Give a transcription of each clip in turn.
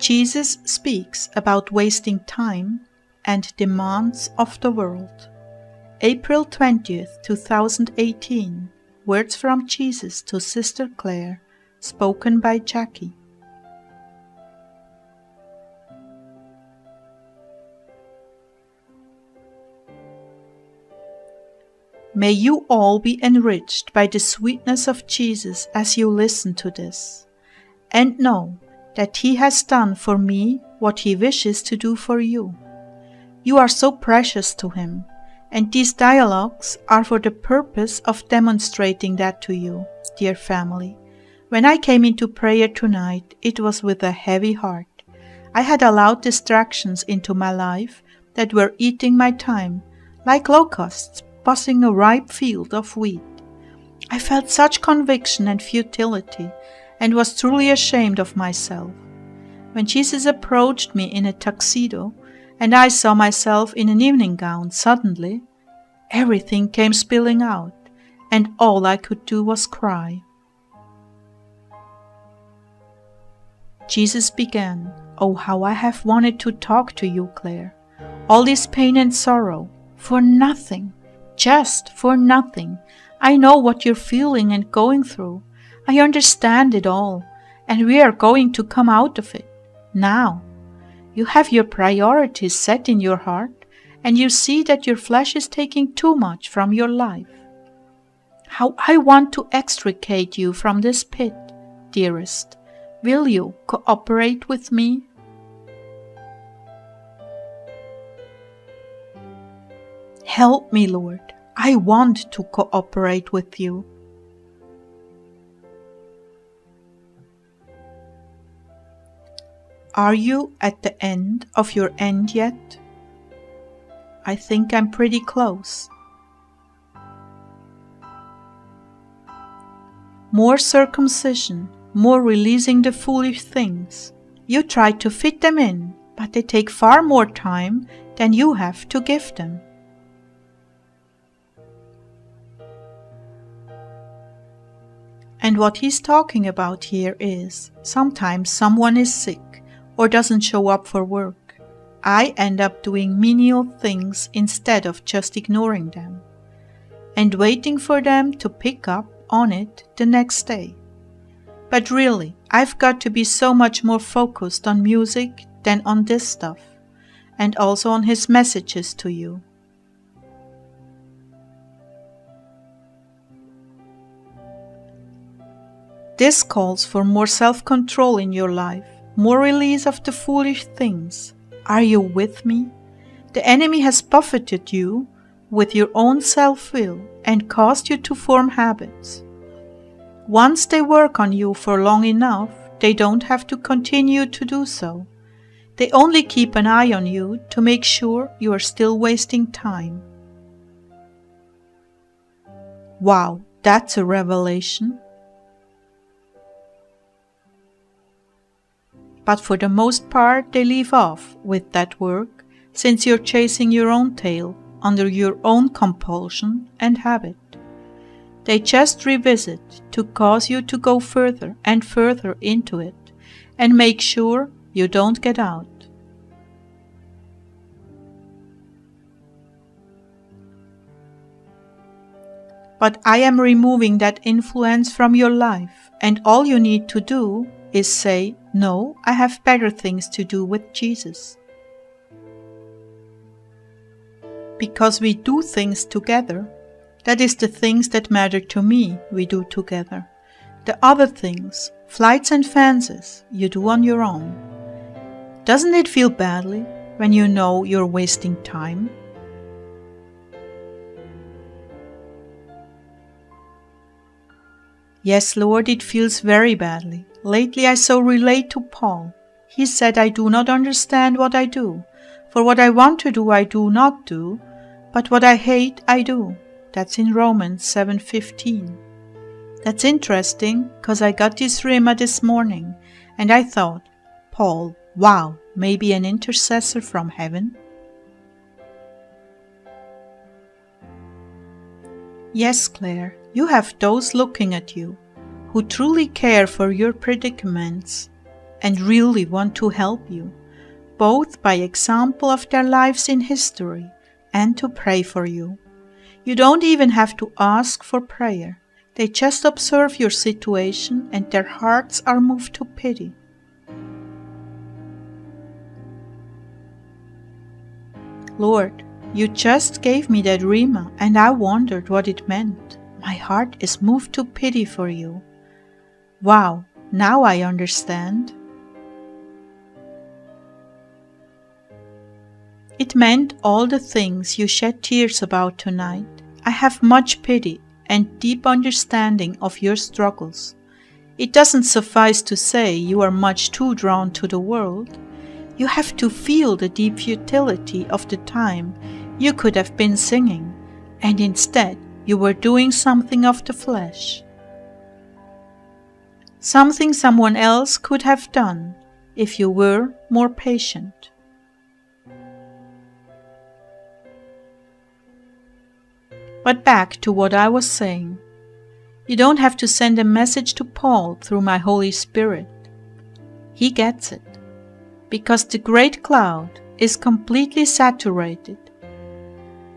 Jesus speaks about wasting time and demands of the world. April 20th, 2018. Words from Jesus to Sister Clare, spoken by Jackie. May you all be enriched by the sweetness of Jesus as you listen to this, and know that He has done for me what He wishes to do for you. You are so precious to Him, and these dialogues are for the purpose of demonstrating that to you, dear family. When I came into prayer tonight, it was with a heavy heart. I had allowed distractions into my life that were eating my time, like locusts buzzing a ripe field of wheat. I felt such conviction and futility, and was truly ashamed of myself. When Jesus approached me in a tuxedo, and I saw myself in an evening gown, suddenly everything came spilling out, and all I could do was cry. Jesus began, "Oh, how I have wanted to talk to you, Clare. All this pain and sorrow, for nothing, just for nothing. I know what you're feeling and going through. I understand it all, and we are going to come out of it. Now, you have your priorities set in your heart, and you see that your flesh is taking too much from your life. How I want to extricate you from this pit, dearest. Will you cooperate with me?" Help me, Lord. I want to cooperate with you. Are you at the end of your end yet? I think I'm pretty close. More circumcision, more releasing the foolish things. You try to fit them in, but they take far more time than you have to give them. And what he's talking about here is, sometimes someone is sick or doesn't show up for work. I end up doing menial things instead of just ignoring them and waiting for them to pick up on it the next day. But really, I've got to be so much more focused on music than on this stuff, and also on His messages to you. This calls for more self-control in your life, more release of the foolish things. Are you with me? The enemy has buffeted you with your own self-will and caused you to form habits. Once they work on you for long enough, they don't have to continue to do so. They only keep an eye on you to make sure you are still wasting time. Wow, that's a revelation. But for the most part, they leave off with that work, since you're chasing your own tail under your own compulsion and habit. They just revisit to cause you to go further and further into it and make sure you don't get out. But I am removing that influence from your life, and all you need to do is say, "No, I have better things to do with Jesus." Because we do things together, that is the things that matter to me, we do together. The other things, flights and fancies, you do on your own. Doesn't it feel badly when you know you're wasting time? Yes, Lord, it feels very badly. Lately I so relate to Paul. He said, "I do not understand what I do, for what I want to do I do not do, but what I hate I do." That's in Romans 7:15. That's interesting, because I got this rhema this morning, and I thought, Paul, wow, maybe an intercessor from heaven? Yes, Clare, you have those looking at you who truly care for your predicaments. and really want to help you, both by example of their lives in history and to pray for you. You don't even have to ask for prayer. They just observe your situation and their hearts are moved to pity. Lord, you just gave me that rhema and I wondered what it meant. My heart is moved to pity for you. Wow, now I understand. It meant all the things you shed tears about tonight. I have much pity and deep understanding of your struggles. It doesn't suffice to say you are much too drawn to the world. You have to feel the deep futility of the time you could have been singing, and instead you were doing something of the flesh. Something someone else could have done if you were more patient. But back to what I was saying. You don't have to send a message to Paul through my Holy Spirit. He gets it, because the great cloud is completely saturated,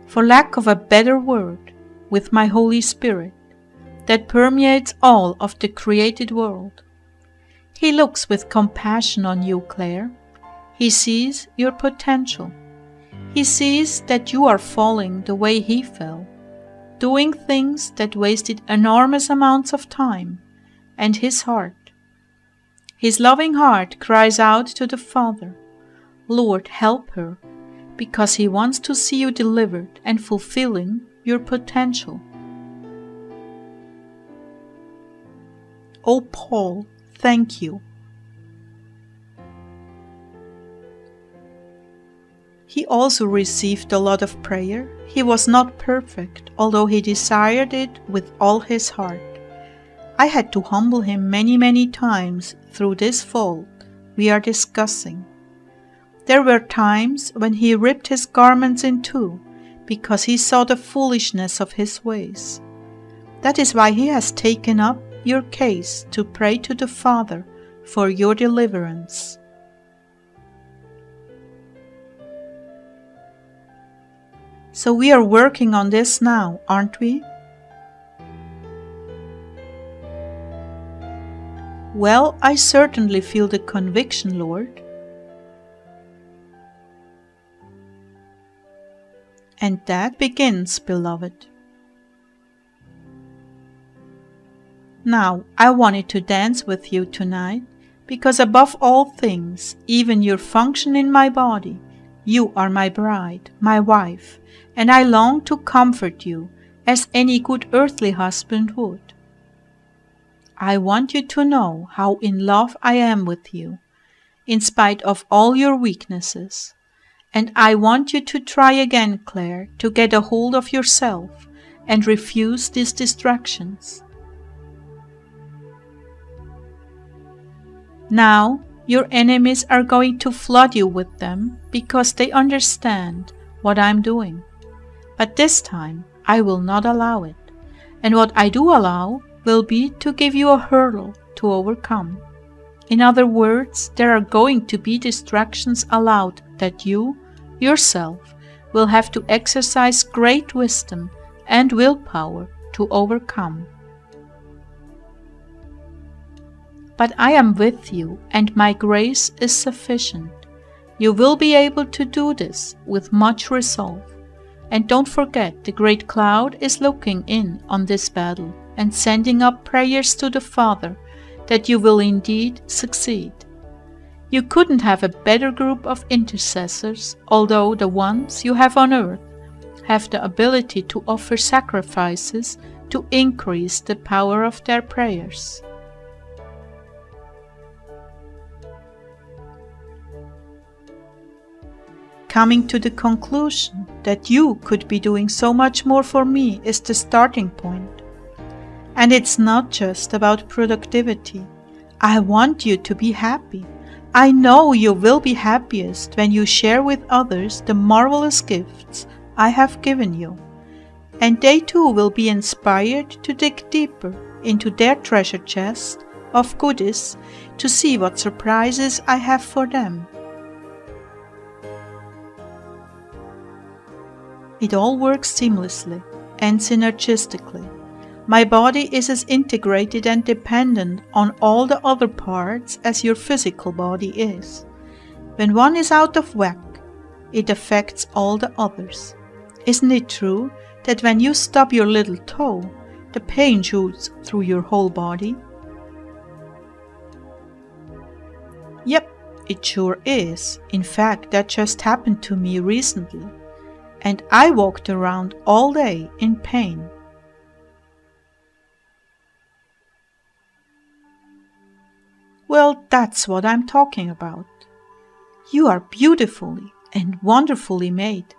for lack of a better word, with my Holy Spirit that permeates all of the created world. He looks with compassion on you, Clare. He sees your potential. He sees that you are falling the way he fell, doing things that wasted enormous amounts of time, and his heart. His loving heart cries out to the Father, Lord, help her, because he wants to see you delivered and fulfilling your potential. Oh, Paul, thank you. He also received a lot of prayer. He was not perfect, although he desired it with all his heart. I had to humble him many times through this fault we are discussing. There were times when he ripped his garments in two because he saw the foolishness of his ways. That is why he has taken up your case to pray to the Father for your deliverance. So we are working on this now, aren't we? Well, I certainly feel the conviction, Lord. And that begins, beloved. Now, I wanted to dance with you tonight, because above all things, even your function in my body, you are my bride, my wife, and I long to comfort you as any good earthly husband would. I want you to know how in love I am with you, in spite of all your weaknesses. And I want you to try again, Clare, to get a hold of yourself and refuse these distractions. Now, your enemies are going to flood you with them because they understand what I'm doing. But this time, I will not allow it. And what I do allow will be to give you a hurdle to overcome. In other words, there are going to be distractions allowed that you, yourself, will have to exercise great wisdom and willpower to overcome. But I am with you, and my grace is sufficient. You will be able to do this with much resolve. And don't forget, the great cloud is looking in on this battle and sending up prayers to the Father that you will indeed succeed. You couldn't have a better group of intercessors, although the ones you have on earth have the ability to offer sacrifices to increase the power of their prayers. Coming to the conclusion that you could be doing so much more for me is the starting point. And it's not just about productivity. I want you to be happy. I know you will be happiest when you share with others the marvelous gifts I have given you. And they too will be inspired to dig deeper into their treasure chest of goodies to see what surprises I have for them. It all works seamlessly and synergistically. My body is as integrated and dependent on all the other parts as your physical body is. When one is out of whack, it affects all the others. Isn't it true that when you stub your little toe, the pain shoots through your whole body? Yep, it sure is. In fact, that just happened to me recently. And I walked around all day in pain. Well, that's what I'm talking about. You are beautifully and wonderfully made.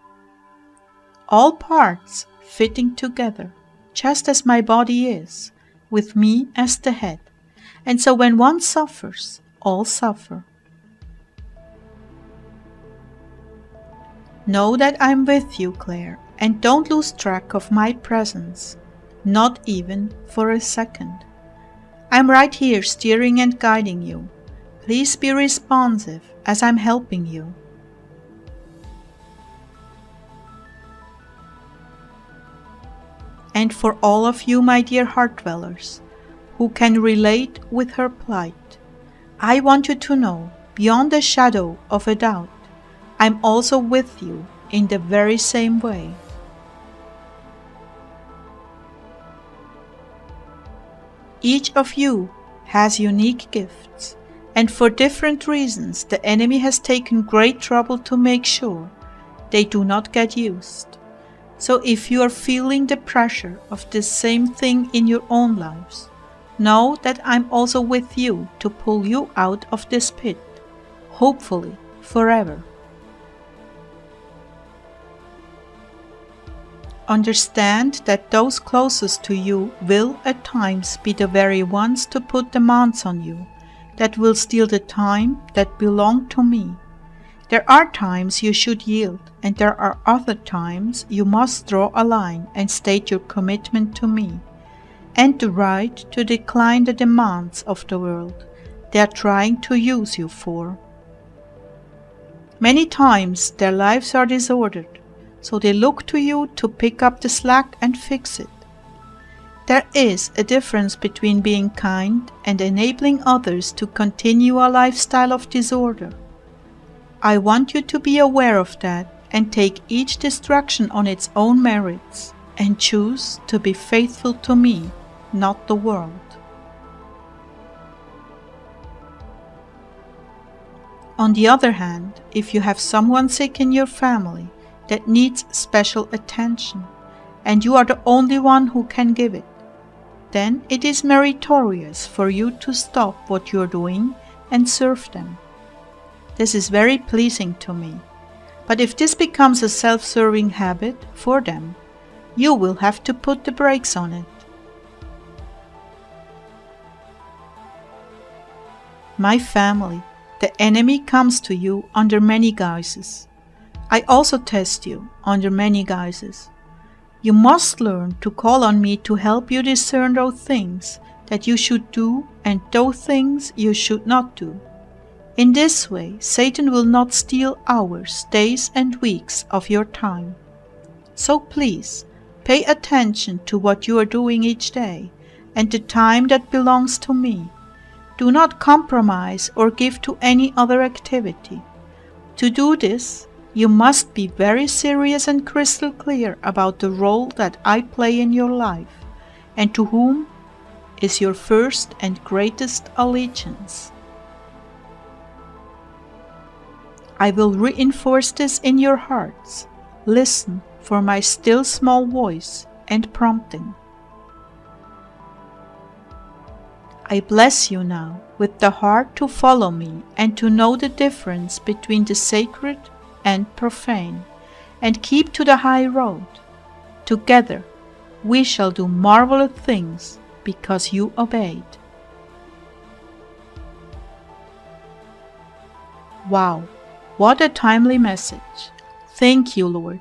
All parts fitting together, just as my body is, with me as the head. And so when one suffers, all suffer. Know that I'm with you, Clare, and don't lose track of my presence, not even for a second. I'm right here steering and guiding you. Please be responsive as I'm helping you. And for all of you, my dear heart dwellers, who can relate with her plight, I want you to know, beyond a shadow of a doubt, I'm also with you in the very same way. Each of you has unique gifts, and for different reasons the enemy has taken great trouble to make sure they do not get used. So if you are feeling the pressure of this same thing in your own lives, know that I'm also with you to pull you out of this pit, hopefully forever. Understand that those closest to you will at times be the very ones to put demands on you that will steal the time that belonged to me. There are times you should yield, and there are other times you must draw a line and state your commitment to me, and the right to decline the demands of the world they are trying to use you for. Many times their lives are disordered, so they look to you to pick up the slack and fix it. There is a difference between being kind and enabling others to continue a lifestyle of disorder. I want you to be aware of that and take each distraction on its own merits and choose to be faithful to me, not the world. On the other hand, if you have someone sick in your family that needs special attention, and you are the only one who can give it, then it is meritorious for you to stop what you are doing and serve them. This is very pleasing to me. But if this becomes a self-serving habit for them, you will have to put the brakes on it. My family, the enemy comes to you under many guises. I also test you under many guises. You must learn to call on me to help you discern those things that you should do and those things you should not do. In this way, Satan will not steal hours, days, and weeks of your time. So please, pay attention to what you are doing each day and the time that belongs to me. Do not compromise or give to any other activity. To do this, you must be very serious and crystal clear about the role that I play in your life, and to whom is your first and greatest allegiance. I will reinforce this in your hearts. Listen for my still small voice and prompting. I bless you now with the heart to follow me and to know the difference between the sacred and profane, and keep to the high road. Together we shall do marvelous things because you obeyed. Wow, what a timely message. Thank you, Lord.